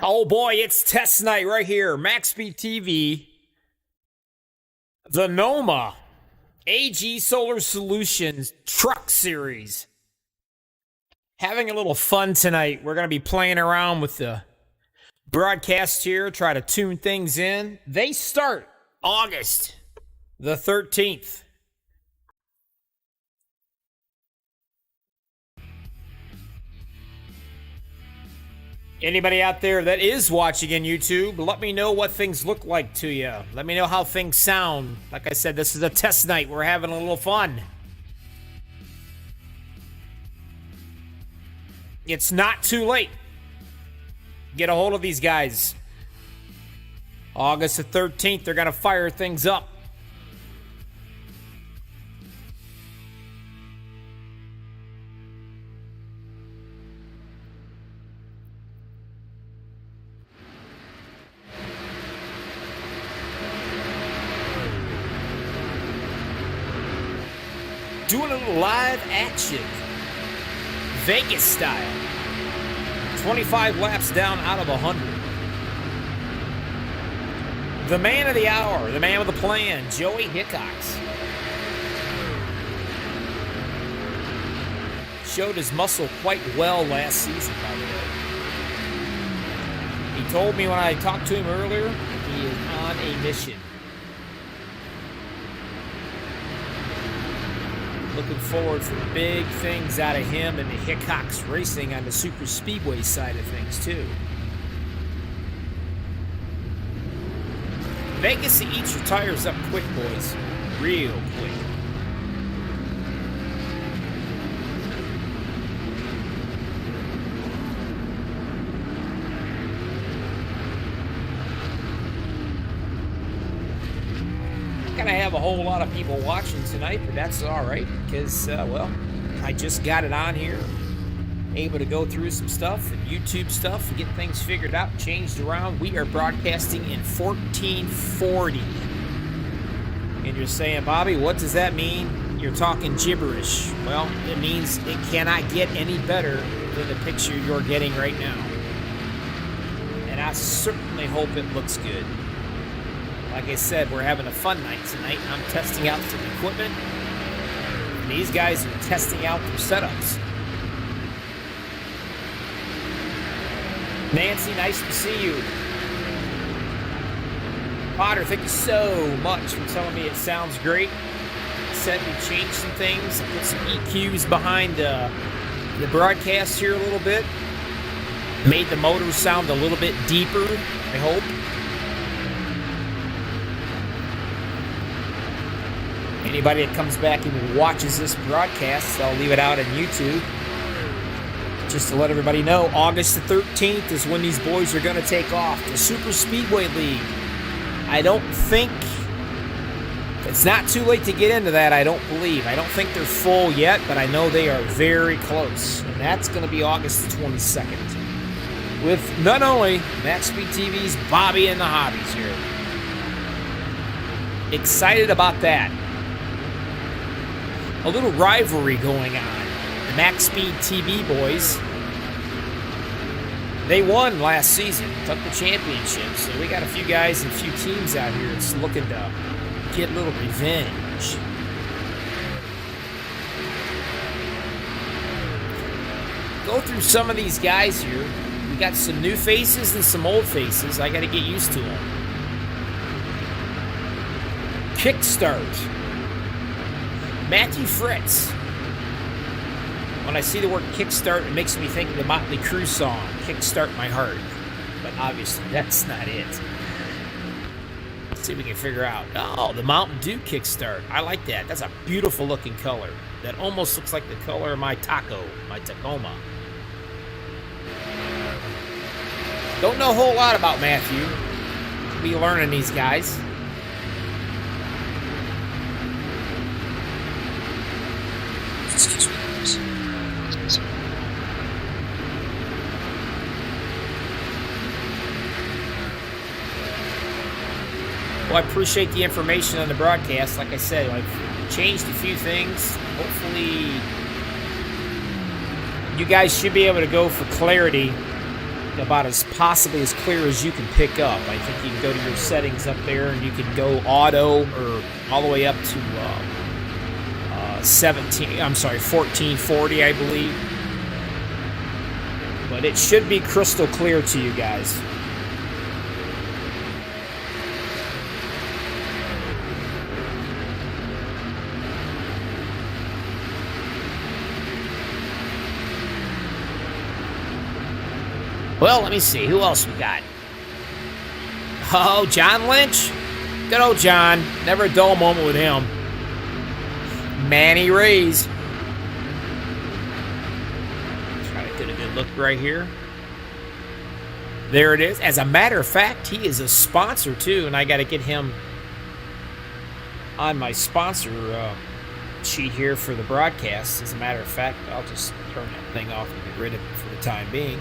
Oh boy, it's test night right here. MaxspeedTV. The Noma AG Solar Solutions Truck Series. Having a little fun tonight. We're going to be playing around with the broadcast here, try to tune things in. They start August the 13th. Anybody out there that is watching in YouTube, let me know what things look like to you. Let me know how things sound. Like I said, this is a test night. We're having a little fun. It's not too late. Get a hold of these guys. August the 13th, they're going to fire things up. Doing a little live action, Vegas style. 25 laps down out of 100. The man of the hour, the man with the plan, Joey Hickox. Showed his muscle quite well last season, by the way. He told me when I talked to him earlier, he is on a mission. Looking forward for big things out of him and the Hickox Racing on the super speedway side of things, too. Vegas to eat your tires up quick, boys. Real quick. Gonna have a whole lot of people watching tonight, but that's all right because, well, I just got it on here, able to go through some stuff and YouTube stuff and get things figured out, changed around. We are broadcasting in 1440, and you're saying, Bobby, what does that mean? You're talking gibberish. Well, it means it cannot get any better than the picture you're getting right now, and I certainly hope it looks good. Like I said, we're having a fun night tonight. I'm testing out some equipment. And these guys are testing out their setups. Nancy, nice to see you. Potter, thank you so much for telling me it sounds great. Said we changed some things, put some EQs behind the broadcast here a little bit. Made the motor sound a little bit deeper, I hope. Anybody that comes back and watches this broadcast, I'll leave it out on YouTube. Just to let everybody know, August the 13th is when these boys are going to take off. The Super Speedway League. I don't think... It's not too late to get into that, I don't believe. I don't think they're full yet, but I know they are very close. And that's going to be August the 22nd. With not only MaxspeedTV's Bobby and the Hobbies here. Excited about that. A little rivalry going on. The MaxspeedTV boys, they won last season, took the championship. So we got a few guys and a few teams out here that's looking to get a little revenge. Go through some of these guys here. We got some new faces and some old faces. I got to get used to them. Kickstart. Matthew Fritz. When I see the word kickstart, it makes me think of the Motley Crue song, Kickstart My Heart. But obviously, that's not it. Let's see if we can figure out. Oh, the Mountain Dew kickstart. I like that. That's a beautiful looking color. That almost looks like the color of my taco, my Tacoma. Don't know a whole lot about Matthew. We'll be learning these guys. Excuse me. Well, I appreciate the information on the broadcast. Like I said, I've changed a few things. Hopefully, you guys should be able to go for clarity about as possibly as clear as you can pick up. I think you can go to your settings up there, and you can go auto or all the way up to 1440, I believe. But it should be crystal clear to you guys. Well, let me see. Who else we got? Oh, John Lynch. Good old John. Never a dull moment with him. Manny Rays. Try to get a good look right here. There it is. As a matter of fact, he is a sponsor too, and I got to get him on my sponsor sheet here for the broadcast. As a matter of fact, I'll just turn that thing off and get rid of it for the time being.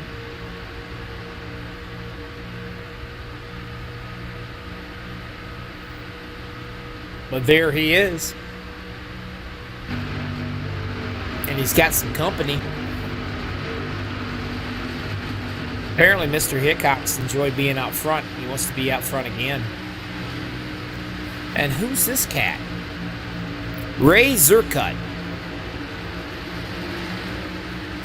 But there he is. And he's got some company. Apparently, Mr. Hickox enjoyed being out front. He wants to be out front again. And who's this cat? Ray Zercut.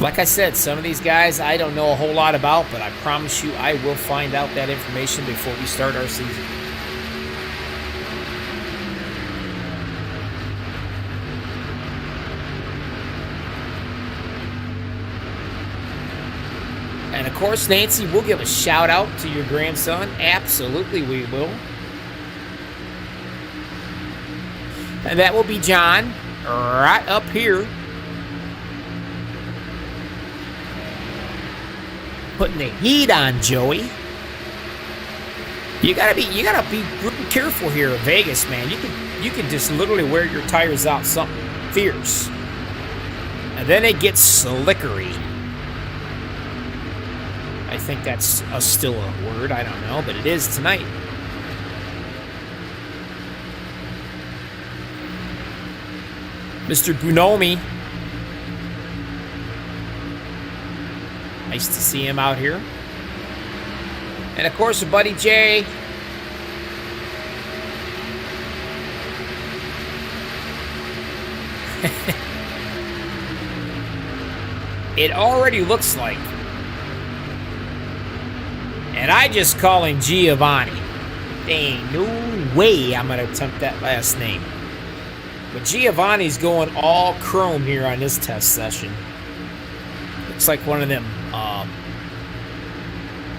Like I said, some of these guys I don't know a whole lot about, but I promise you I will find out that information before we start our season. And of course, Nancy, we'll give a shout out to your grandson. Absolutely, we will. And that will be John, right up here. Putting the heat on Joey. You gotta be really careful here at Vegas, man. You can just literally wear your tires out something fierce. And then it gets slickery. I think that's still a word. I don't know, but it is tonight. Mr. Bunomi. Nice to see him out here. And of course, Buddy Jay. It already looks like. And I just call him Giovanni. There ain't no way I'm going to attempt that last name. But Giovanni's going all chrome here on this test session. Looks like one of them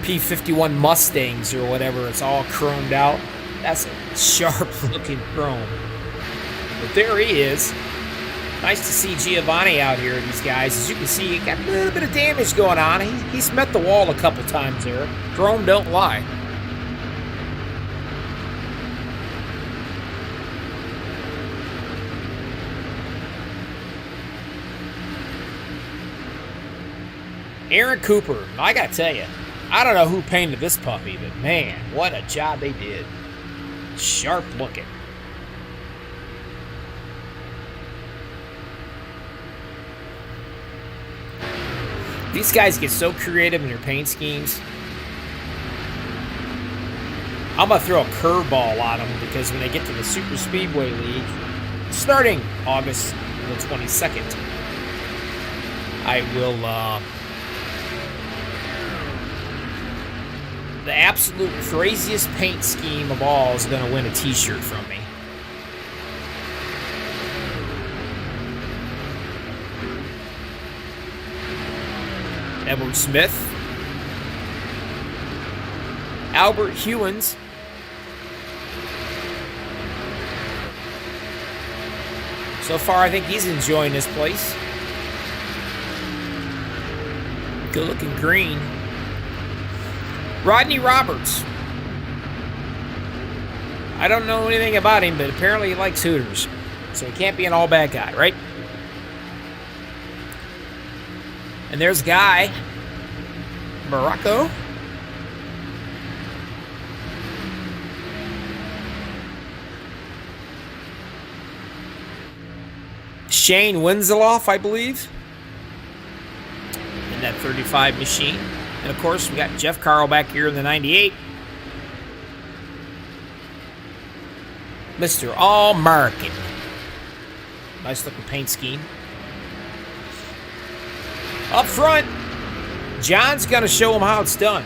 P-51 Mustangs or whatever. It's all chromed out. That's a sharp-looking chrome. But there he is. Nice to see Giovanni out here, these guys. As you can see, he got a little bit of damage going on. He's met the wall a couple times there. Chrome don't lie. Aaron Cooper, I gotta tell you, I don't know who painted this puppy, but man, what a job they did. Sharp looking. These guys get so creative in their paint schemes. I'm going to throw a curveball on them because when they get to the Super Speedway League, starting August the 22nd, I will, the absolute craziest paint scheme of all is going to win a t-shirt from me. Edward Smith, Albert Hewins, so far I think he's enjoying this place. Good looking green. Rodney Roberts. I don't know anything about him, but apparently he likes Hooters, so he can't be an all bad guy, right? And there's Guy Morocco. Shane Winzeloff, I believe. In that 35 machine. And, of course, we got Jeff Carl back here in the 98. Mr. All-American. Nice looking paint scheme. Up front, John's going to show him how it's done.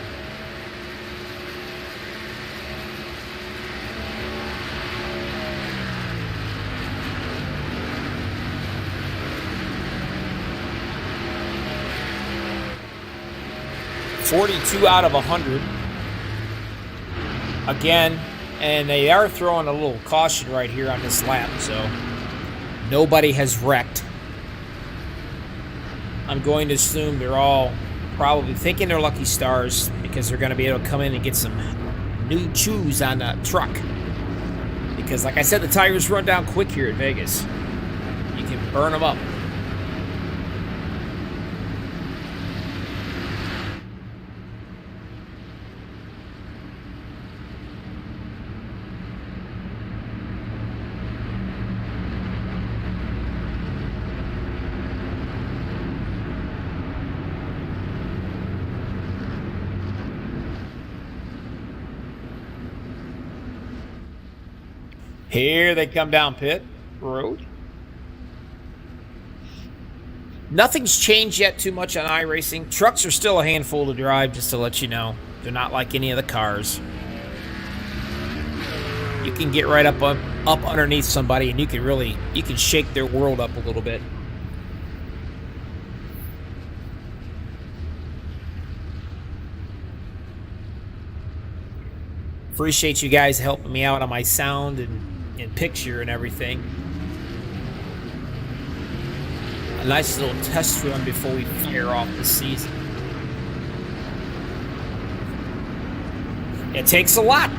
.42 out of 100. Again, and they are throwing a little caution right here on this lap, so nobody has wrecked. I'm going to assume they're all probably thinking they're lucky stars because they're going to be able to come in and get some new chews on the truck. Because, like I said, the tires run down quick here at Vegas. You can burn them up. Here they come down pit road. Nothing's changed yet too much on iRacing. Trucks are still a handful to drive, just to let you know. They're not like any of the cars. You can get right up underneath somebody and you can shake their world up a little bit. Appreciate you guys helping me out on my sound and picture and everything. A nice little test run before we fire off the season. It takes a lot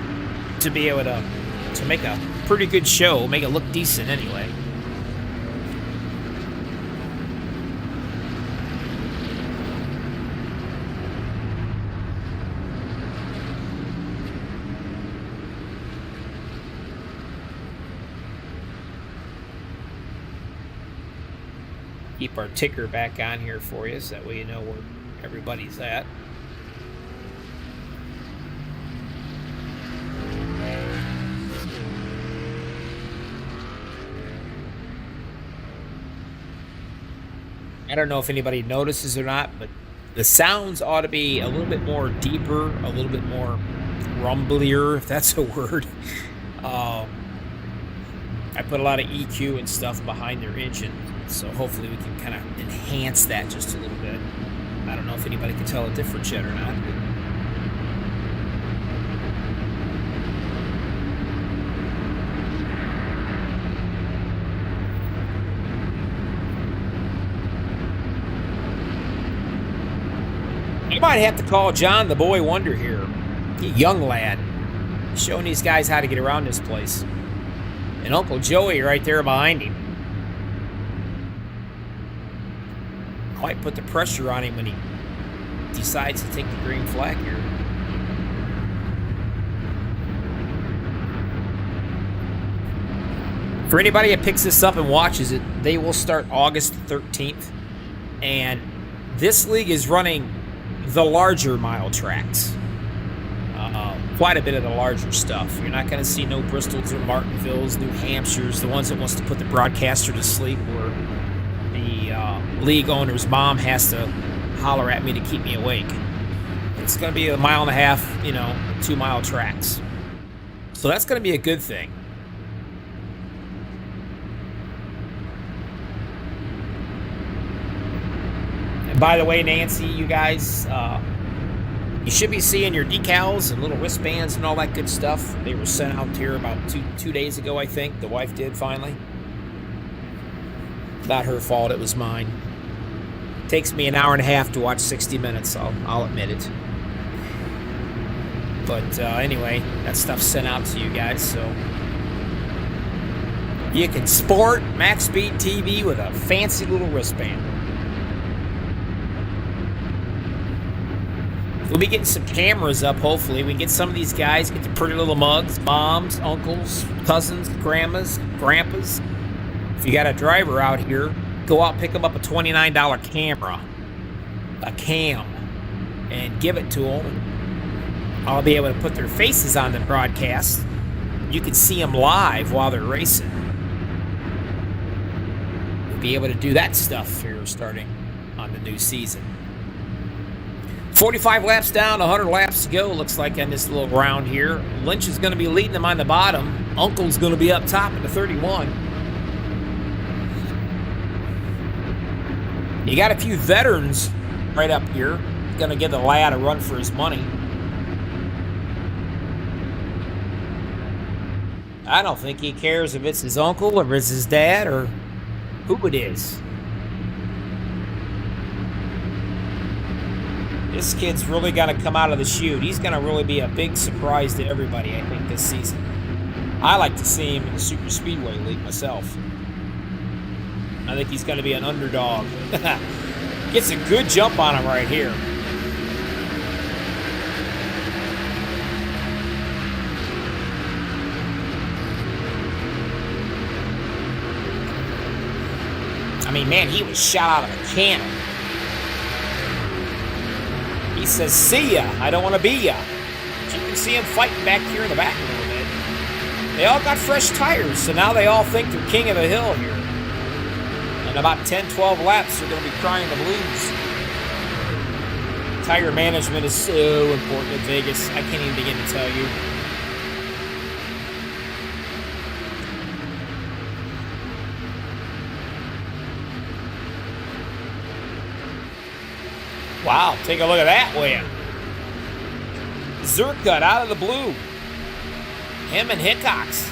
to be able to make a pretty good show, make it look decent anyway. Keep our ticker back on here for you so that way you know where everybody's at. I don't know if anybody notices or not, but the sounds ought to be a little bit more deeper, a little bit more rumblier, if that's a word. I put a lot of EQ and stuff behind their engine, so hopefully we can kind of enhance that just a little bit. I don't know if anybody can tell a difference yet or not. You might have to call John the Boy Wonder here. Young lad. Showing these guys how to get around this place. And Uncle Joey right there behind him. Quite put the pressure on him when he decides to take the green flag here. For anybody that picks this up and watches it, they will start August 13th. And this league is running the larger mile tracks. Quite a bit of the larger stuff. You're not going to see no Bristols or Martinvilles, New Hampshires, the ones that wants to put the broadcaster to sleep, where the league owner's mom has to holler at me to keep me awake. It's going to be a mile and a half, 2 mile tracks. So that's going to be a good thing. And by the way, Nancy, you guys, you should be seeing your decals and little wristbands and all that good stuff. They were sent out here about two days ago, I think. The wife did finally. Not her fault, it was mine. Takes me an hour and a half to watch 60 Minutes, I'll admit it. But anyway, that stuff's sent out to you guys, so you can sport MaxspeedTV with a fancy little wristband. We'll be getting some cameras up, hopefully. We can get some of these guys, get the pretty little mugs, moms, uncles, cousins, grandmas, grandpas. If you got a driver out here, go out and pick them up a $29 camera. A cam. and give it to them. I'll be able to put their faces on the broadcast. You can see them live while they're racing. We'll be able to do that stuff here starting on the new season. 45 laps down, 100 laps to go. Looks like on this little round here. Lynch is going to be leading them on the bottom. Uncle's going to be up top at the 31. You got a few veterans right up here. Going to give the lad a run for his money. I don't think he cares if it's his uncle or it's his dad or who it is. This kid's really going to come out of the chute. He's going to really be a big surprise to everybody, I think, this season. I like to see him in the Super Speedway League myself. I think he's going to be an underdog. Gets a good jump on him right here. I mean, man, he was shot out of a cannon. He says, see ya, I don't want to be ya. But you can see him fighting back here in the back a little bit. They all got fresh tires, so now they all think they're king of the hill here. In about 10, 12 laps, they're going to be crying the blues. Tire management is so important at Vegas. I can't even begin to tell you. Wow, take a look at that win. Zerkut out of the blue. Him and Hickox.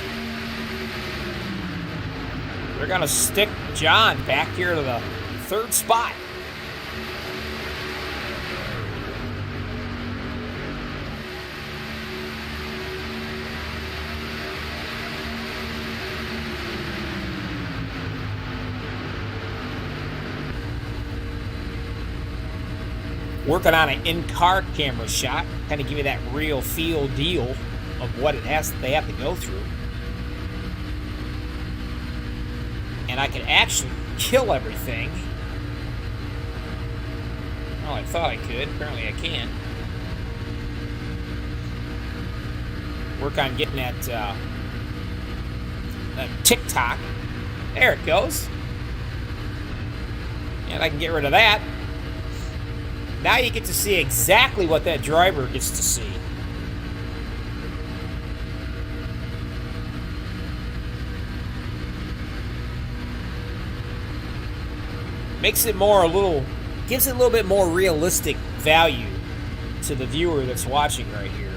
They're going to stick John back here to the third spot. Working on an in-car camera shot, kind of give you that real feel deal of what they have to go through. And I can actually kill everything. Oh, I thought I could. Apparently I can't. Work on getting that TikTok. There it goes. And I can get rid of that. Now you get to see exactly what that driver gets to see. Makes it gives it a little bit more realistic value to the viewer that's watching right here.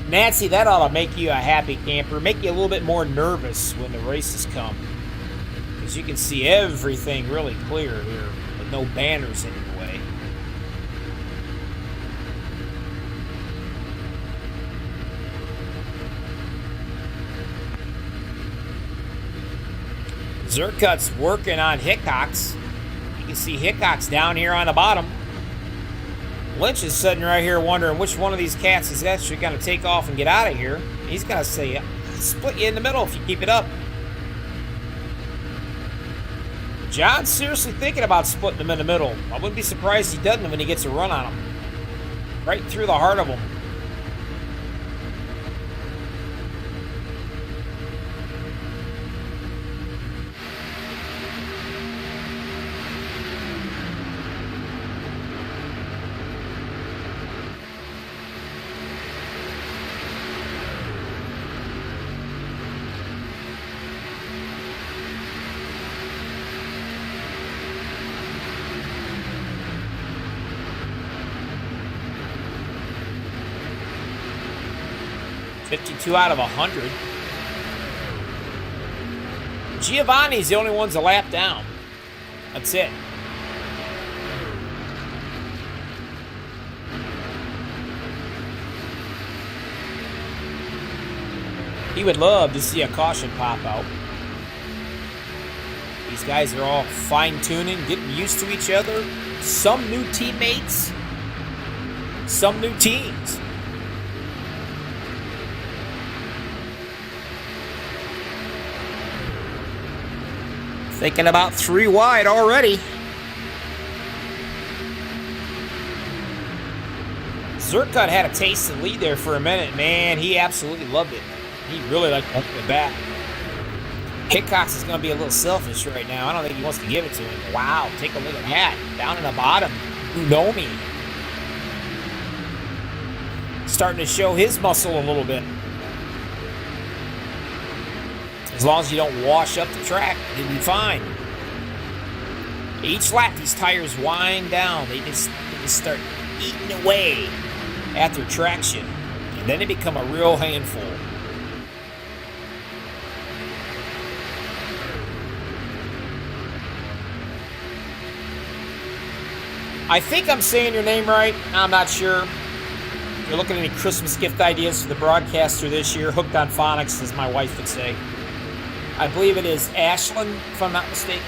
Nancy, that ought to make you a happy camper, make you a little bit more nervous when the races come. Because you can see everything really clear here with no banners in the way. Zerkut's working on Hickox. You can see Hickox down here on the bottom. Lynch is sitting right here wondering which one of these cats is actually going to take off and get out of here. He's going to say, split you in the middle if you keep it up. John's seriously thinking about splitting them in the middle. I wouldn't be surprised if he doesn't when he gets a run on them. Right through the heart of them. .52 out of 100. Giovanni's the only one's a lap down. That's it. He would love to see a caution pop out. These guys are all fine-tuning, getting used to each other. Some new teammates, some new teams. Thinking about 3 wide already. Zerkut had a taste of the lead there for a minute. Man, he absolutely loved it. He really liked the back. Hickox is going to be a little selfish right now. I don't think he wants to give it to him. Wow, take a look at that. Down in the bottom, Noma starting to show his muscle a little bit. As long as you don't wash up the track, you'll be fine. Each lap, these tires wind down. They just start eating away at their traction. And then they become a real handful. I think I'm saying your name right. I'm not sure. If you're looking at any Christmas gift ideas for the broadcaster this year, hooked on phonics, as my wife would say. I believe it is Ashlyn, if I'm not mistaken.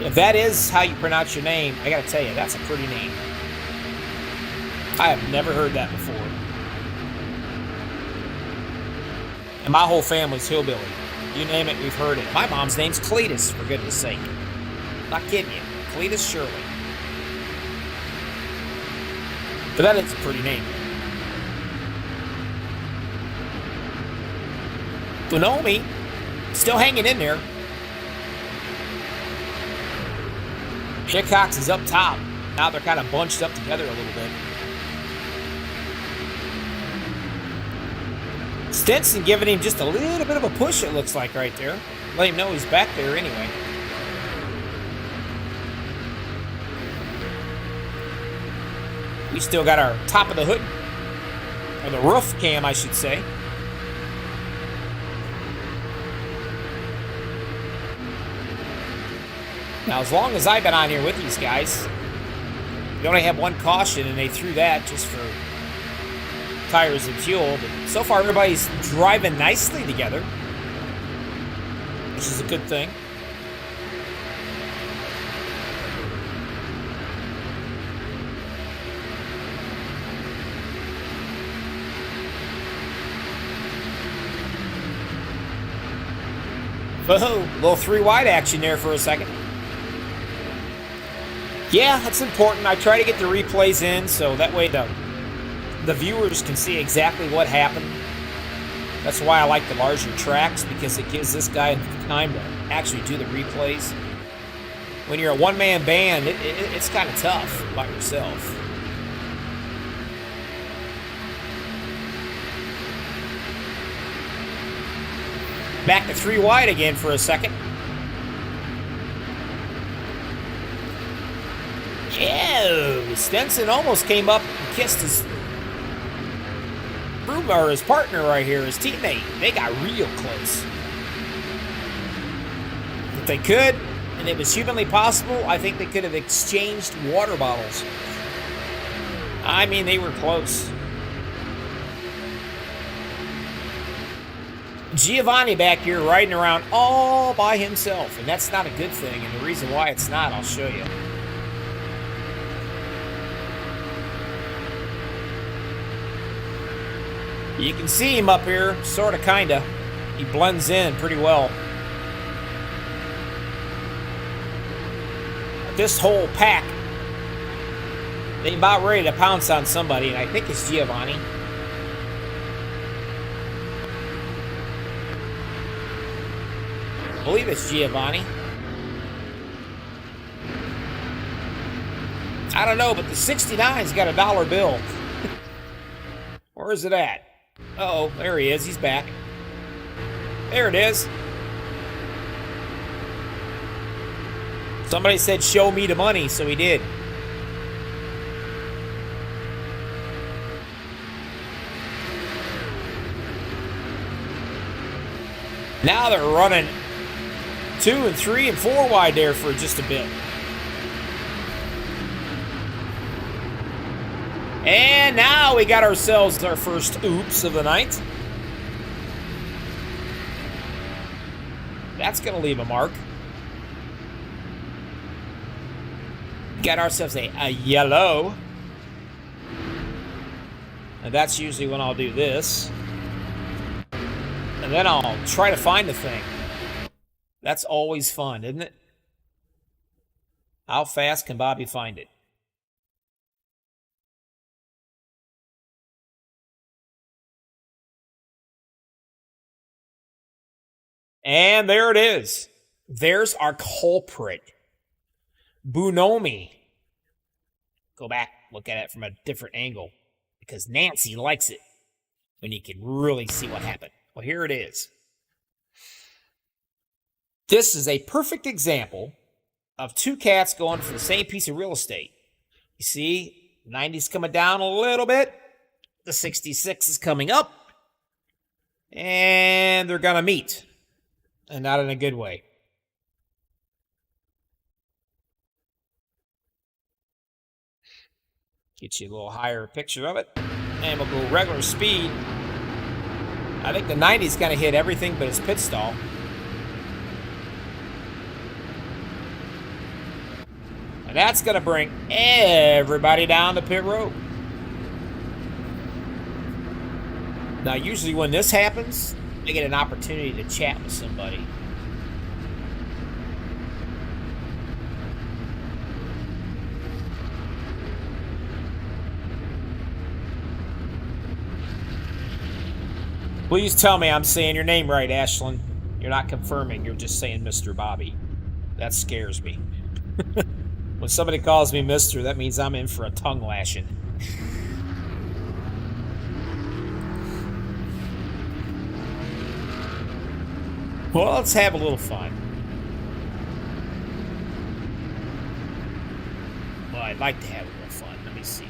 If that is how you pronounce your name, I gotta tell you, that's a pretty name. I have never heard that before. And my whole family's hillbilly. You name it, we've heard it. My mom's name's Cletus, for goodness sake. I'm not kidding you. Cletus Shirley. But that is a pretty name. Noma still hanging in there. Hickox is up top. Now they're kind of bunched up together a little bit. Stinson giving him just a little bit of a push, it looks like, right there. Let him know he's back there anyway. We still got our top of the hood, or the roof cam, I should say. Now, as long as I've been on here with these guys, we only have one caution, and they threw that just for tires and fuel. But so far, everybody's driving nicely together, which is a good thing. Whoa, little 3-wide action there for a second. Yeah, that's important. I try to get the replays in so that way the viewers can see exactly what happened. That's why I like the larger tracks, because it gives this guy time to actually do the replays. When you're a one-man band, it's kind of tough by yourself. Back to 3-wide again for a second. Yeah, Stenson almost came up and kissed his or his partner right here, his teammate. They got real close. If they could, and it was humanly possible, I think they could have exchanged water bottles. I mean, they were close. Giovanni back here riding around all by himself, and that's not a good thing, and the reason why it's not, I'll show you. You can see him up here, sort of, kind of. He blends in pretty well. This whole pack, they about ready to pounce on somebody, and I think it's Giovanni. I believe it's Giovanni. I don't know, but the 69's got a dollar bill. Where is it at? Uh-oh, there he is. He's back. There it is. Somebody said, show me the money, so he did. Now they're running 2 and 3 and 4 wide there for just a bit. And now we got ourselves our first oops of the night. That's going to leave a mark. Got ourselves a yellow. And that's usually when I'll do this. And then I'll try to find the thing. That's always fun, isn't it? How fast can Bobby find it? And there it is. There's our culprit. Bunomi. Go back, look at it from a different angle. Because Nancy likes it when you can really see what happened. Well, here it is. This is a perfect example of two cats going for the same piece of real estate. You see, 90's coming down a little bit. The 66 is coming up. And they're going to meet. And not in a good way. Get you a little higher picture of it. And we'll go regular speed. I think the 90's going to hit everything but its pit stall. And that's going to bring everybody down the pit road. Now, usually when this happens, I get an opportunity to chat with somebody. Please tell me I'm saying your name right, Ashlyn. You're not confirming, you're just saying Mr. Bobby. That scares me. When somebody calls me Mr., that means I'm in for a tongue lashing. Well, let's have a little fun. Well, I'd like to have a little fun. Let me see.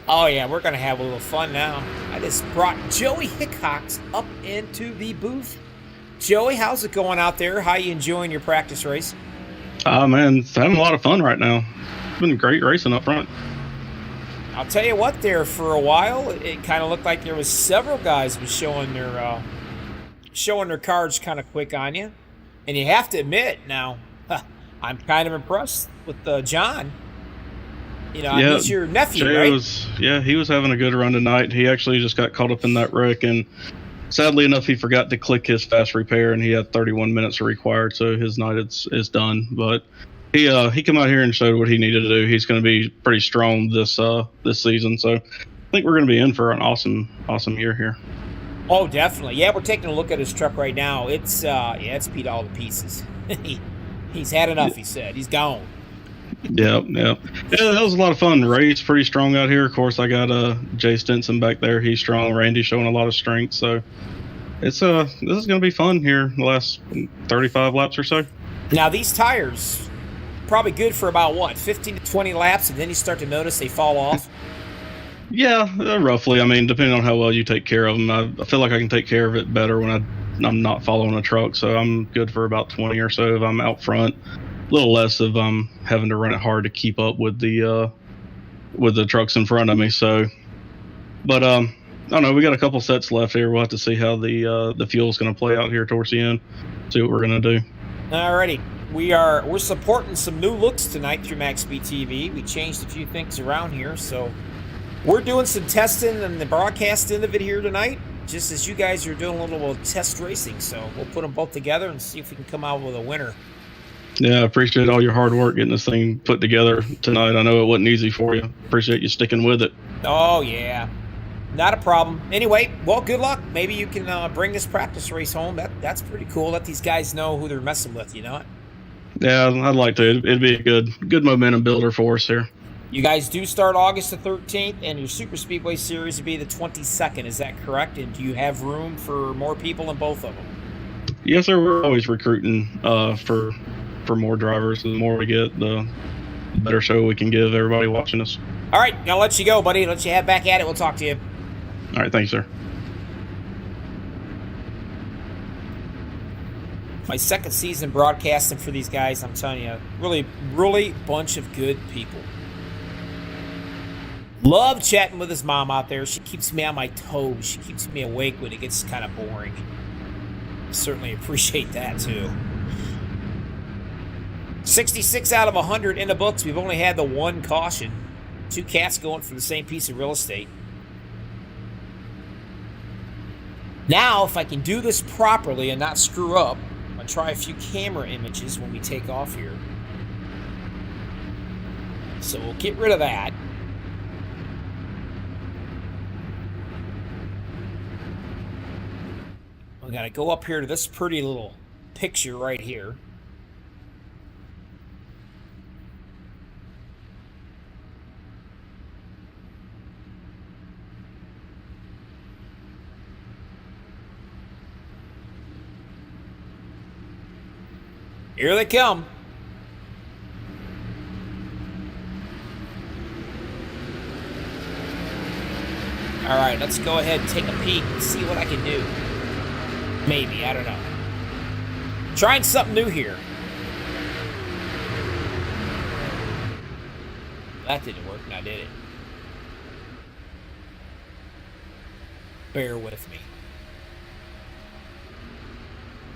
Oh, yeah, we're going to have a little fun now. I just brought Joey Hickox up into the booth. Joey, how's it going out there? How you enjoying your practice race? Man, it's having a lot of fun right now. It's been great racing up front. I'll tell you what, there for a while, it kind of looked like there was several guys was showing their cards kind of quick on you. And you have to admit, now, I'm kind of impressed with John. You know, yeah, he's your nephew, Jay right? he was having a good run tonight. He actually just got caught up in that wreck, and sadly enough, he forgot to click his fast repair, and he had 31 minutes required, so his night is done. But he came out here and showed what he needed to do. He's going to be pretty strong this season, so I think we're going to be in for an awesome year here. Oh, definitely. Yeah, we're taking a look at his truck right now. It's beat all to pieces. He's had enough. He said he's gone. Yeah, that was a lot of fun. Ray's pretty strong out here. Of course, I got Jay Stinson back there. He's strong. Randy's showing a lot of strength. So it's this is going to be fun here the last 35 laps or so. Now these tires probably good for about what 15 to 20 laps, and then you start to notice they fall off. Yeah, roughly. I mean, depending on how well you take care of them, I feel like I can take care of it better when I'm not following a truck. So I'm good for about 20 or so if I'm out front. A little less if I'm having to run it hard to keep up with the trucks in front of me. So, but I don't know. We got a couple sets left here. We'll have to see how the fuel's going to play out here towards the end. See what we're going to do. Alrighty, we're supporting some new looks tonight through MaxspeedTV. We changed a few things around here, so we're doing some testing and the broadcast end of it here tonight. Just as you guys are doing a little test racing, so we'll put them both together and see if we can come out with a winner. Yeah, I appreciate all your hard work getting this thing put together tonight. I know it wasn't easy for you. Appreciate you sticking with it. Oh, yeah. Not a problem. Anyway, well, good luck. Maybe you can bring this practice race home. That's pretty cool. Let these guys know who they're messing with, you know? Yeah, I'd like to. It'd be a good momentum builder for us here. You guys do start August the 13th, and your Super Speedway Series would be the 22nd. Is that correct? And do you have room for more people in both of them? Yes, sir. We're always recruiting for more drivers. The more we get, the better show we can give everybody watching us. All right, I'll let you go, buddy. Let you head back at it. We'll talk to you. All right, thanks, sir. My second season broadcasting for these guys, I'm telling you, really bunch of good people. Love chatting with his mom out there. She keeps me on my toes. She keeps me awake when it gets kind of boring. Certainly appreciate that, too. 66 out of 100 in the books. We've only had the one caution. Two cats going for the same piece of real estate. Now, if I can do this properly and not screw up, I'm going to try a few camera images when we take off here. So we'll get rid of that. We gotta go up here to this pretty little picture right here. Here they come. All right, let's go ahead and take a peek and see what I can do. Maybe, I don't know. Trying something new here. That didn't work, now did it? Bear with me.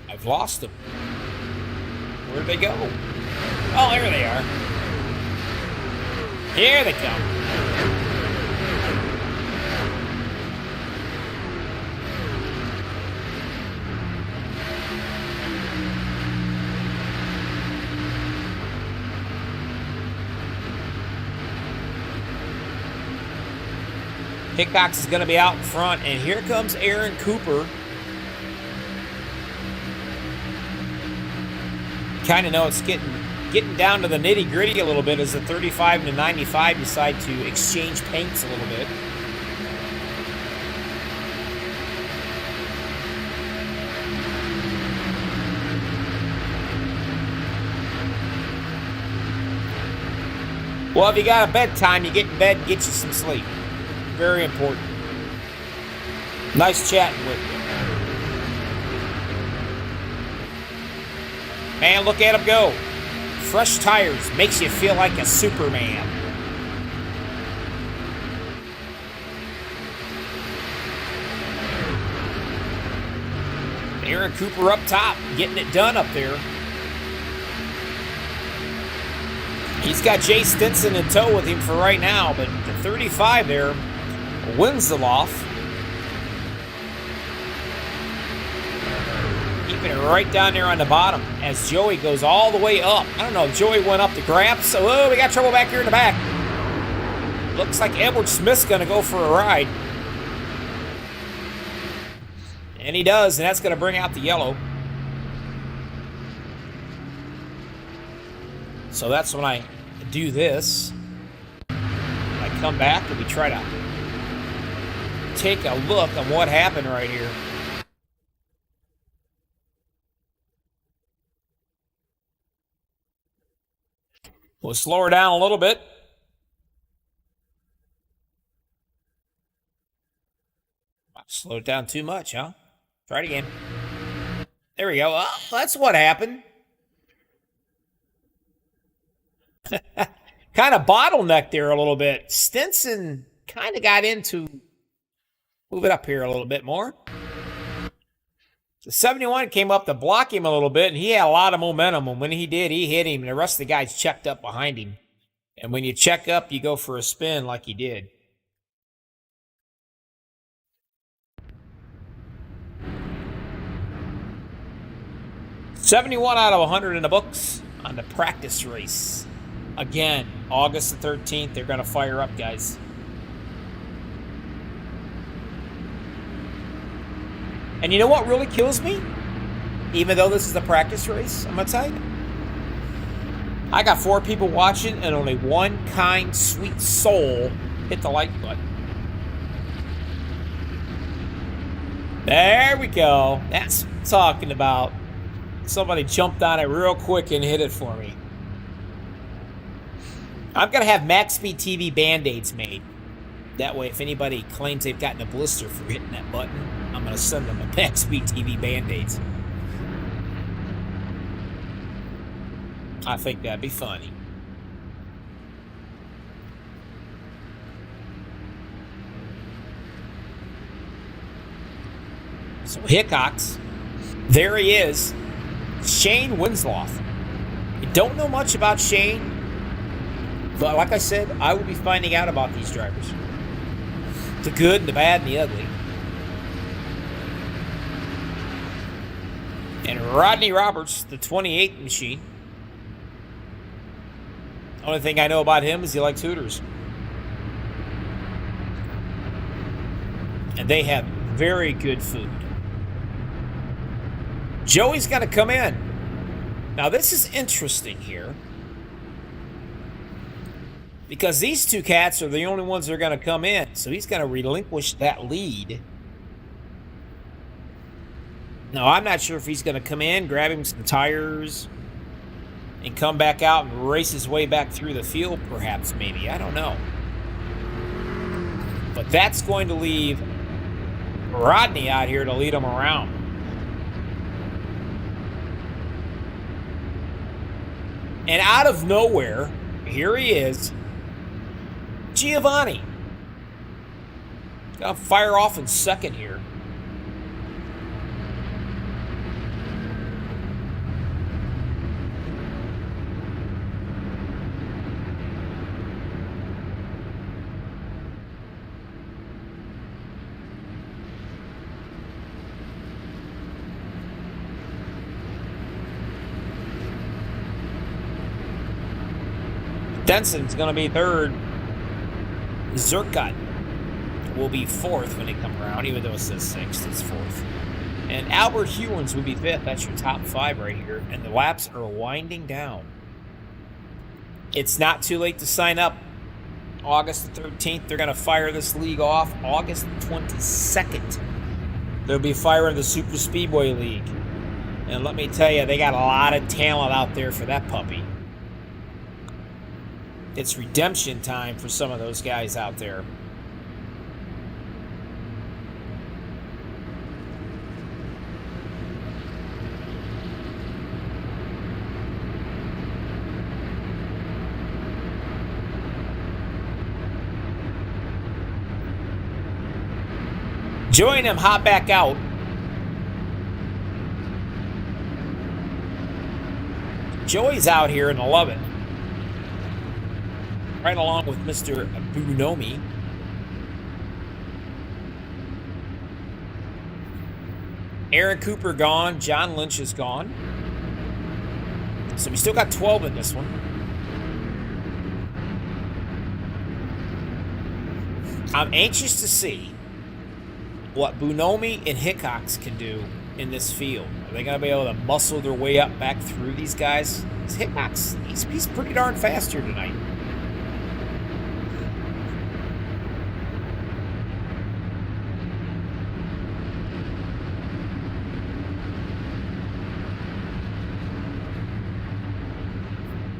I've lost them. Where'd they go? Oh, there they are. Here they come. Hickox is going to be out in front, and here comes Aaron Cooper. Kind of know it's getting down to the nitty-gritty a little bit as the 35 and the 95 decide to exchange paints a little bit. Well, if you got a bedtime, you get in bed and get you some sleep. Very important. Nice chatting with you. Man, look at him go. Fresh tires makes you feel like a Superman. Aaron Cooper up top, getting it done up there. He's got Jay Stinson in tow with him for right now, but the 35 there wins the loft. Keeping it right down there on the bottom as Joey goes all the way up. I don't know if Joey went up to grab, so oh, we got trouble back here in the back. Looks like Edward Smith's going to go for a ride. And he does, and that's going to bring out the yellow. So that's when I do this. I come back and we try to take a look on what happened right here. We'll slow her down a little bit. Slow it down too much, huh? Try it again. There we go. Oh, that's what happened. Kind of bottlenecked there a little bit. Stinson kind of got into move it up here a little bit more. The 71 came up to block him a little bit, and he had a lot of momentum. And when he did, he hit him, and the rest of the guys checked up behind him. And when you check up, you go for a spin like he did. $71 out of 100 in the books on the practice race. Again, August the 13th, they're going to fire up, guys. And you know what really kills me? Even though this is a practice race, I'm going to tell you. I got 4 people watching and only one kind, sweet soul hit the like button. There we go. That's what I'm talking about. Somebody jumped on it real quick and hit it for me. I'm going to have MaxspeedTV Band-Aids made. That way, if anybody claims they've gotten a blister for hitting that button, I'm going to send them a MaxspeedTV Band-Aids. I think that'd be funny. So Hickox, there he is. Shane Winsloth. You don't know much about Shane, but like I said, I will be finding out about these drivers. The good, and the bad, and the ugly. And Rodney Roberts, the 28 machine. Only thing I know about him is he likes Hooters. And they have very good food. Joey's going to come in. Now, this is interesting here, because these two cats are the only ones that are going to come in. So he's going to relinquish that lead. Now, I'm not sure if he's going to come in, grab him some tires, and come back out and race his way back through the field, perhaps, maybe. I don't know. But that's going to leave Rodney out here to lead him around. And out of nowhere, here he is, Giovanni. Gonna fire off in second here. Denson's going to be third. Zerkat will be fourth when they come around, even though it says sixth, it's fourth. And Albert Hewins will be fifth. That's your top five right here. And the laps are winding down. It's not too late to sign up. August the 13th, they're going to fire this league off. August 22nd, they'll be firing the Super Speedway League. And let me tell you, they got a lot of talent out there for that puppy. It's redemption time for some of those guys out there. Join him, hop back out. Joey's out here in 11th. Right along with Mr. Bunomi. Aaron Cooper gone. John Lynch is gone. So we still got 12 in this one. I'm anxious to see what Bunomi and Hickox can do in this field. Are they going to be able to muscle their way up back through these guys? Hickox, he's pretty darn fast here tonight.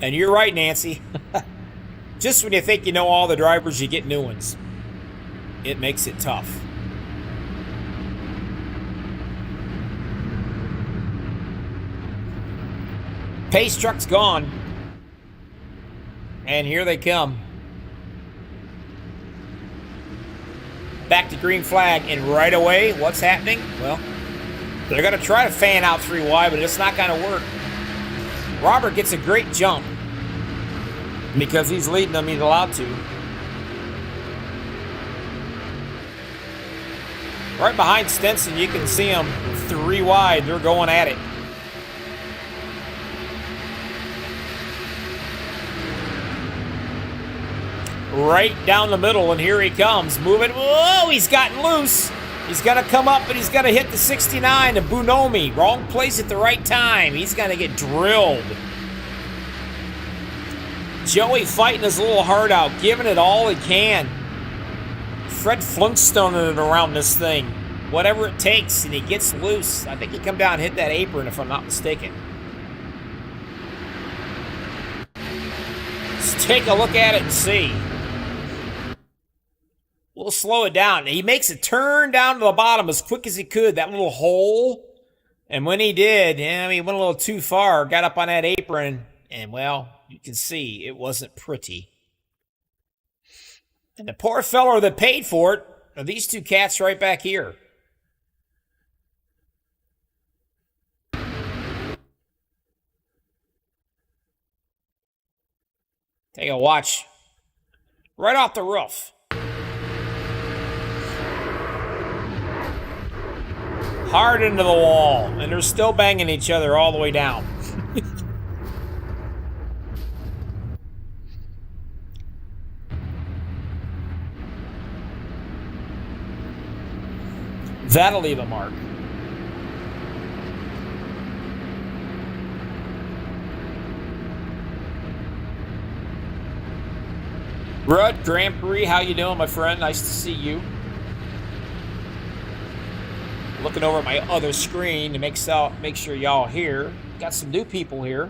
And you're right, Nancy. Just when you think you know all the drivers, you get new ones. It makes it tough. Pace truck's gone. And here they come. Back to green flag. And right away, what's happening? Well, they're going to try to fan out 3 wide, but it's not going to work. Robert gets a great jump. Because he's leading them, he's allowed to. Right behind Stenson, you can see them 3 wide. They're going at it. Right down the middle, and here he comes. Moving. Whoa, he's gotten loose. He's got to come up, but he's got to hit the 69 to Bunomi. Wrong place at the right time. He's going to get drilled. Joey fighting his little heart out, giving it all he can. Fred Flintstoning it around this thing. Whatever it takes, and he gets loose. I think he come down and hit that apron, if I'm not mistaken. Let's take a look at it and see. We'll slow it down. He makes a turn down to the bottom as quick as he could, that little hole. And when he did, he went a little too far, got up on that apron, and, well, you can see it wasn't pretty. And the poor fellow that paid for it are these two cats right back here. Take a watch. Right off the roof. Hard into the wall. And they're still banging each other all the way down. That'll leave a mark. Rudd Grand Prix, how you doing, my friend? Nice to see you. Looking over at my other screen to make sure y'all here. Got some new people here.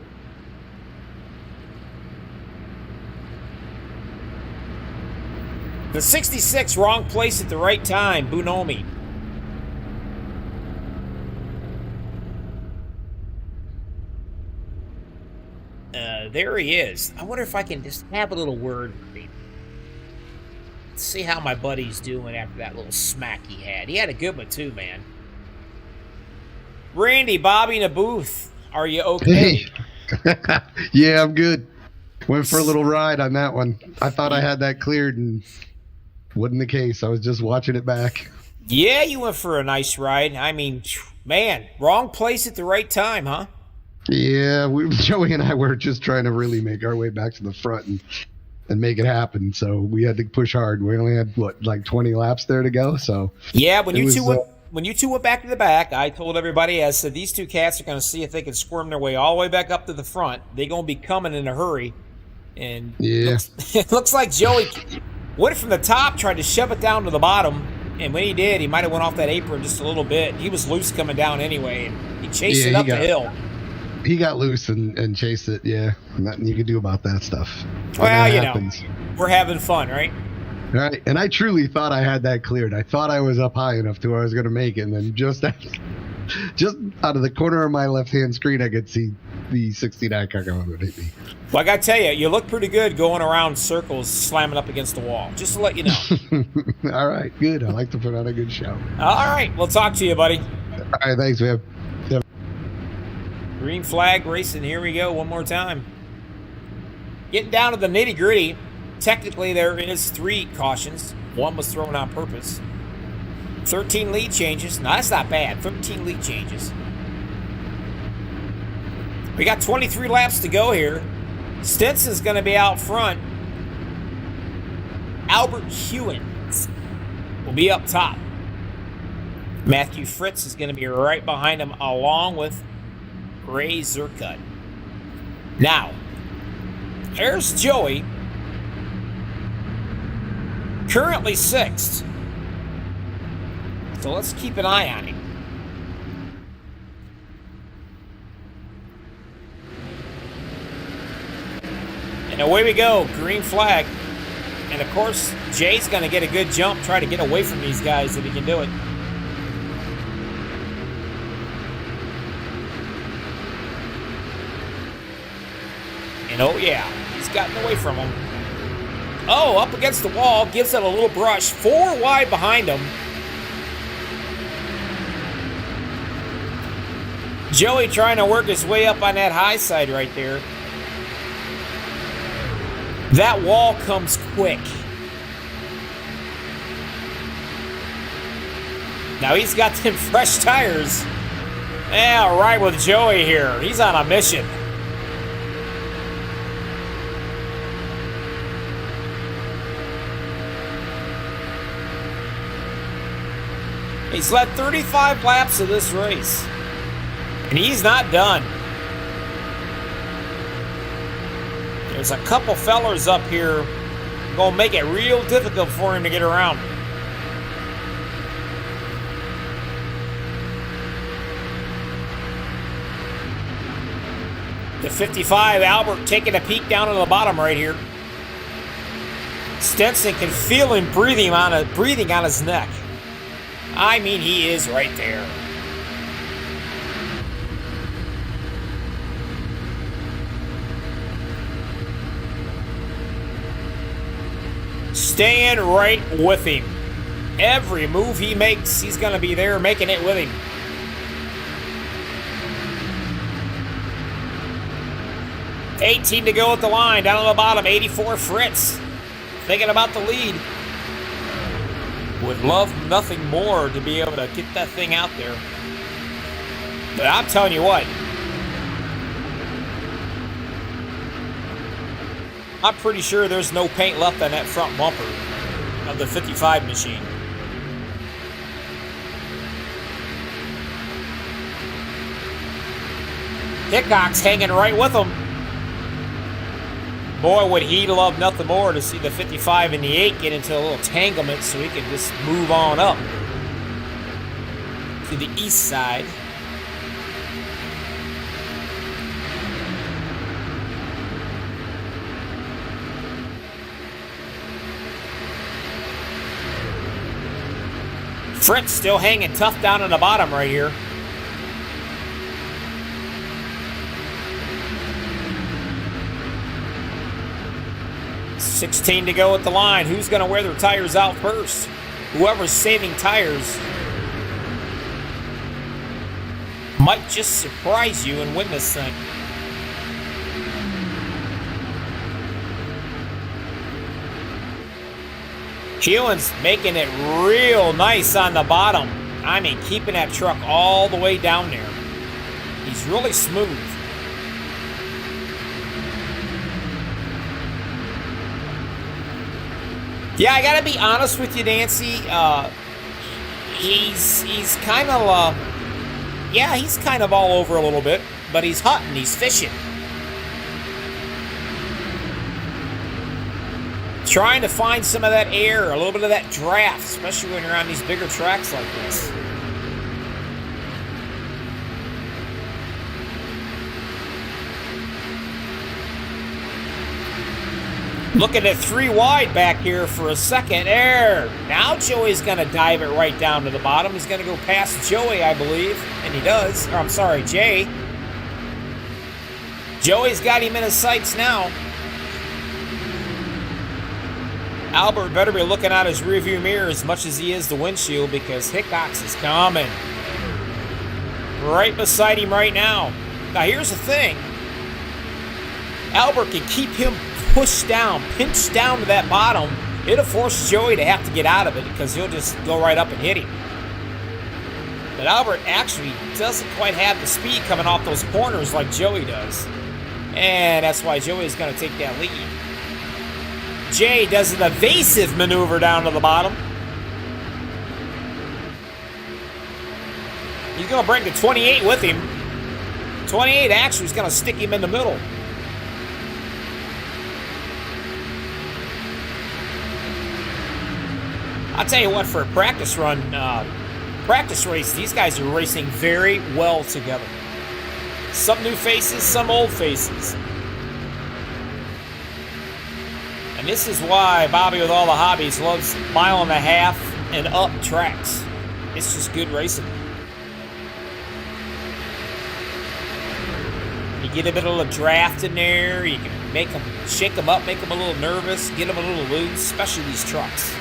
The 66, wrong place at the right time, Bunomi. There he is. I wonder if I can just have a little word with him. Let's see how my buddy's doing after that little smack he had. He had a good one too, man. Randy, Bobby in the booth. Are you okay? Hey. Yeah, I'm good. Went for a little ride on that one. I thought I had that cleared and wasn't the case. I was just watching it back. Yeah, you went for a nice ride. I mean, man, wrong place at the right time, huh? Yeah, Joey and I were just trying to really make our way back to the front and make it happen. So we had to push hard. We only had, like 20 laps there to go. So yeah, when you two went back to the back, I told everybody, I said, these two cats are going to see if they can squirm their way all the way back up to the front. They're going to be coming in a hurry. And yeah, it looks like Joey went from the top, tried to shove it down to the bottom. And when he did, he might have went off that apron just a little bit. He was loose coming down anyway, and he chased it up the hill. He got loose and chased it, yeah. Nothing you can do about that stuff. Well, you know, we're having fun, right? Right, and I truly thought I had that cleared. I thought I was up high enough to where I was going to make it, and then just out of the corner of my left-hand screen, I could see the 69 car coming to hit me. Well, I got to tell you, you look pretty good going around circles, slamming up against the wall, just to let you know. All right, good. I like to put on a good show. All right, we'll talk to you, buddy. All right, thanks, man. Green flag racing, here we go, one more time. Getting down to the nitty-gritty. Technically, there is 3 cautions. One was thrown on purpose. 13 lead changes. No, that's not bad. 13 lead changes. We got 23 laps to go here. Stinson's going to be out front. Albert Hewen will be up top. Matthew Fritz is going to be right behind him, along with Ray Zerkut. Now, there's Joey, currently 6th. So let's keep an eye on him. And away we go, green flag. And of course, Jay's going to get a good jump, try to get away from these guys if he can do it. And oh yeah, he's gotten away from him. Oh, up against the wall, gives it a little brush. 4 wide behind him. Joey trying to work his way up on that high side right there. That wall comes quick. Now he's got them fresh tires. Yeah, right with Joey here. He's on a mission. He's led 35 laps of this race. And he's not done. There's a couple fellers up here gonna make it real difficult for him to get around. The 55, Albert taking a peek down to the bottom right here. Stenson can feel him breathing on his neck. I mean, he is right there. Staying right with him. Every move he makes, he's going to be there making it with him. $18 to go at the line. Down on the bottom, 84 Fritz. Thinking about the lead. Would love nothing more to be able to get that thing out there. But I'm telling you what. I'm pretty sure there's no paint left on that front bumper of the 55 machine. Hickok's hanging right with him. Boy, would he love nothing more to see the 55 and the 8 get into a little tanglement so he can just move on up to the east side. Fritz still hanging tough down on the bottom right here. $16 to go at the line. Who's going to wear their tires out first? Whoever's saving tires might just surprise you and win this thing. Keelan's making it real nice on the bottom. I mean, keeping that truck all the way down there. He's really smooth. Yeah, I gotta be honest with you, Nancy. He's kind of, yeah, he's kind of all over a little bit, but he's hunting, he's fishing. Trying to find some of that air, a little bit of that draft, especially when you're on these bigger tracks like this. Looking at 3 wide back here for a second. There. Now Joey's going to dive it right down to the bottom. He's going to go past Joey, I believe. And he does. Or, I'm sorry, Jay. Joey's got him in his sights now. Albert better be looking out his rearview mirror as much as he is the windshield, because Hickox is coming. Right beside him right now. Now, here's the thing. Albert can keep him pushed down, pinched down to that bottom. It'll force Joey to have to get out of it because he'll just go right up and hit him. But Albert actually doesn't quite have the speed coming off those corners like Joey does. And that's why Joey's going to take that lead. Jay does an evasive maneuver down to the bottom. He's going to bring the 28 with him. 28 actually is going to stick him in the middle. I'll tell you what, for a practice run, practice race, these guys are racing very well together. Some new faces, some old faces. And this is why Bobby with all the hobbies loves 1.5 mile and up tracks. It's just good racing. You get a bit of a draft in there. You can make them, shake them up, make them a little nervous, get them a little loose, especially these trucks.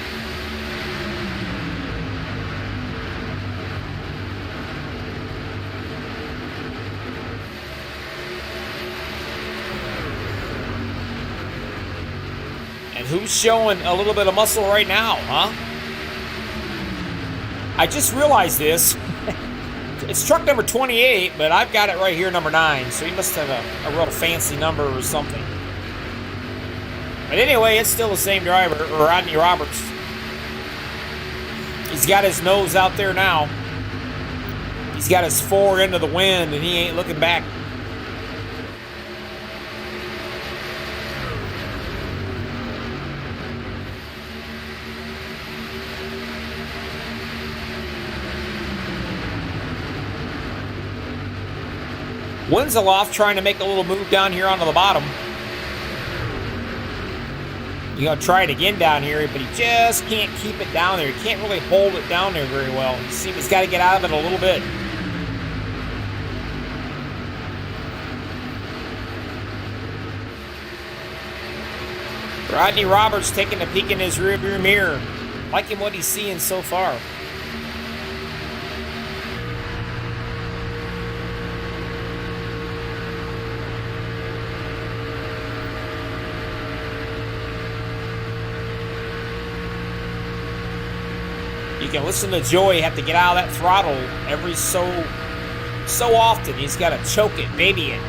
And who's showing a little bit of muscle right now, huh? I just realized this. It's truck number 28, but I've got it right here, number 9. So he must have a real fancy number or something. But anyway, it's still the same driver, Rodney Roberts. He's got his nose out there now. He's got his forward into the wind, and he ain't looking back. Winzeloff trying to make a little move down here onto the bottom. He's going to try it again down here, but he just can't keep it down there. He can't really hold it down there very well. You see, he's got to get out of it a little bit. Rodney Roberts taking a peek in his rearview mirror. Liking what he's seeing so far. You can listen to Joey have to get out of that throttle every so often. He's got to choke it, baby it.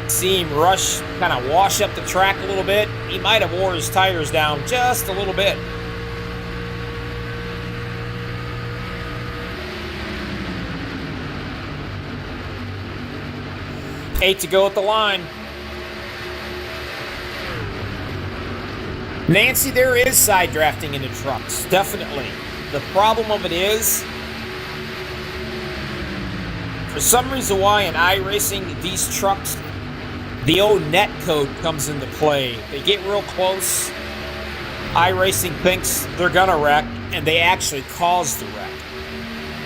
See him rush, kind of wash up the track a little bit. He might have wore his tires down just a little bit. 8 to go at the line. Nancy, there is side drafting into trucks, definitely. The problem of it is, for some reason why in iRacing, these trucks, the old net code comes into play. They get real close. iRacing thinks they're gonna wreck, and they actually cause the wreck.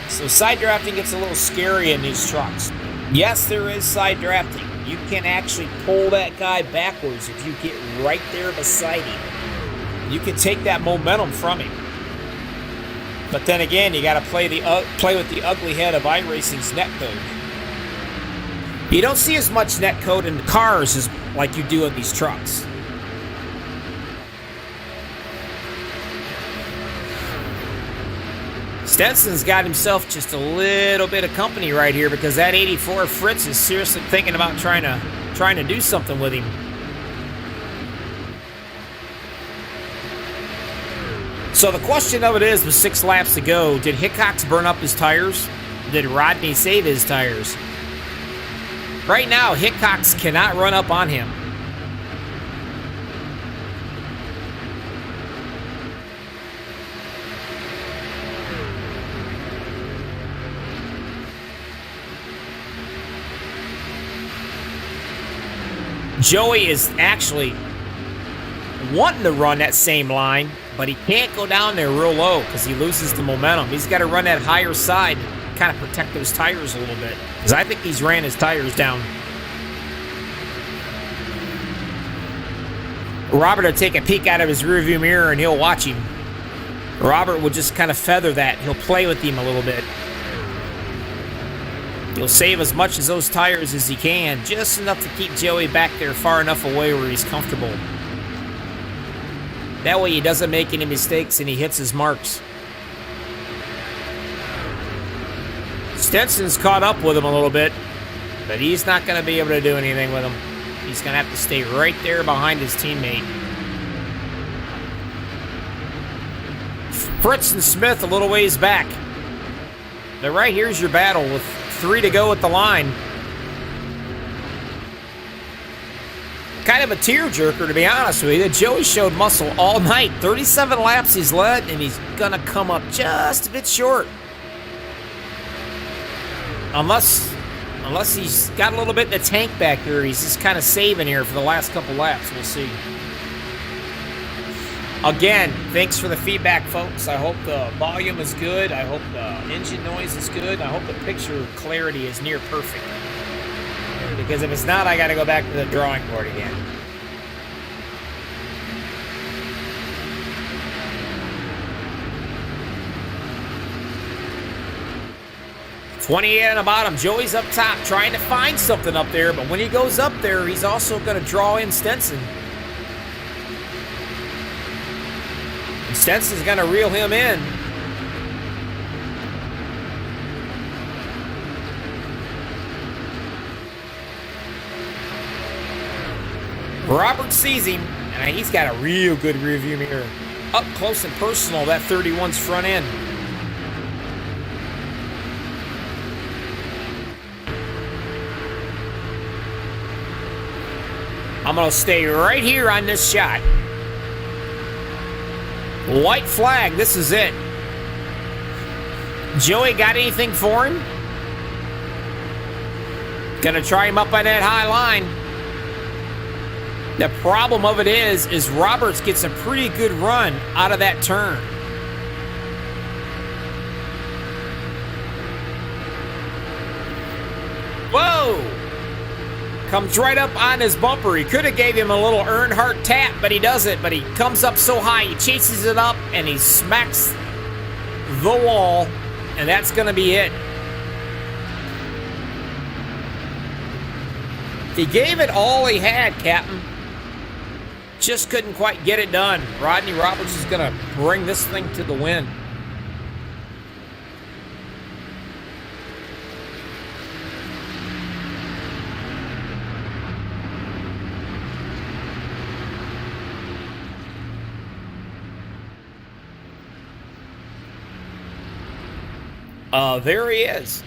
So side drafting gets a little scary in these trucks. Yes, there is side drafting. You can actually pull that guy backwards if you get right there beside him. You can take that momentum from him. But then again, you got to play with the ugly head of iRacing's netcode. You don't see as much netcode in the cars as like you do in these trucks. Stenson's got himself just a little bit of company right here because that 84 Fritz is seriously thinking about trying to do something with him. So the question of it is, with 6 laps to go, did Hickox burn up his tires? Did Rodney save his tires? Right now, Hickox cannot run up on him. Joey is actually wanting to run that same line, but he can't go down there real low because he loses the momentum. He's got to run that higher side to kind of protect those tires a little bit, because I think he's ran his tires down. Robert will take a peek out of his rearview mirror and he'll watch him. Robert will just kind of feather that. He'll play with him a little bit. He'll save as much of those tires as he can, just enough to keep Joey back there far enough away where he's comfortable. That way he doesn't make any mistakes and he hits his marks. Stenson's caught up with him a little bit, but he's not going to be able to do anything with him. He's going to have to stay right there behind his teammate. Fritz and Smith a little ways back. But right here's your battle with 3 to go at the line. Kind of a tearjerker, to be honest with you. Joey showed muscle all night. 37 laps he's led, and he's going to come up just a bit short. Unless he's got a little bit in the tank back there. He's just kind of saving here for the last couple laps. We'll see. Again, thanks for the feedback, folks. I hope the volume is good. I hope the engine noise is good. I hope the picture clarity is near perfect. Because if it's not, I got to go back to the drawing board again. $28 on the bottom. Joey's up top trying to find something up there, but when he goes up there, he's also going to draw in Stenson. And Stenson's going to reel him in. Robert sees him, and he's got a real good rearview mirror. Up close and personal, that 31's front end. I'm going to stay right here on this shot. White flag, this is it. Joey got anything for him? Gonna try him up on that high line. The problem of it is Roberts gets a pretty good run out of that turn. Whoa! Comes right up on his bumper. He could have gave him a little Earnhardt tap, but he doesn't. But he comes up so high, he chases it up, and he smacks the wall, and that's going to be it. He gave it all he had, Captain. Just couldn't quite get it done. Rodney Roberts is going to bring this thing to the win. There he is.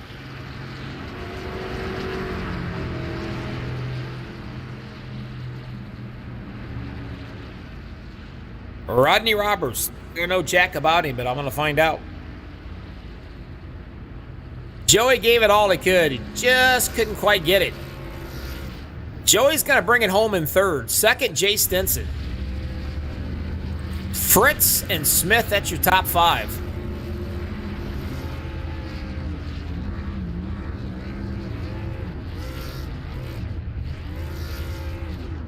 Rodney Roberts. I don't know jack about him, but I'm going to find out. Joey gave it all he could. He just couldn't quite get it. Joey's going to bring it home in third. Second, Jay Stinson. Fritz and Smith, that's your top 5.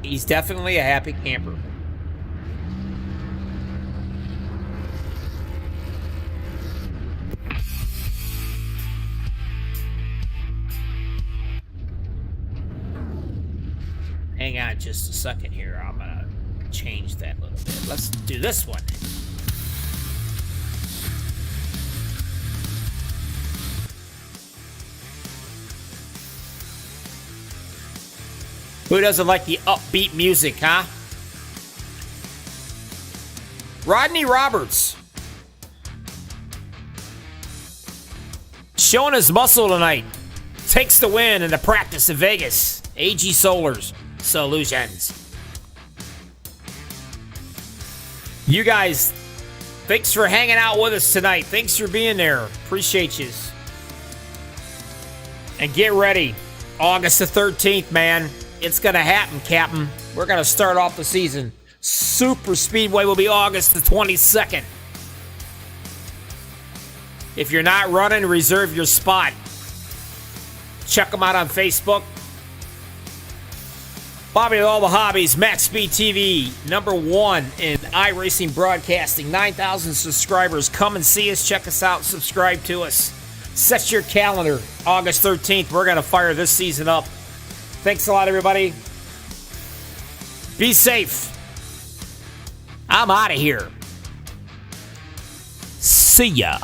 He's definitely a happy camper. Hang on just a second here. I'm going to change that a little bit. Let's do this one. Who doesn't like the upbeat music, huh? Rodney Roberts. Showing his muscle tonight. Takes the win in the practice in Vegas. AG Solars Solutions. You guys, thanks for hanging out with us tonight. Thanks for being there. Appreciate you. And get ready. August the 13th, man. It's going to happen, Captain. We're going to start off the season. Super Speedway will be August the 22nd. If you're not running, reserve your spot. Check them out on Facebook. Bobby with all the hobbies, MaxspeedTV, #1 in iRacing broadcasting. 9,000 subscribers. Come and see us. Check us out. Subscribe to us. Set your calendar. August 13th. We're going to fire this season up. Thanks a lot, everybody. Be safe. I'm out of here. See ya.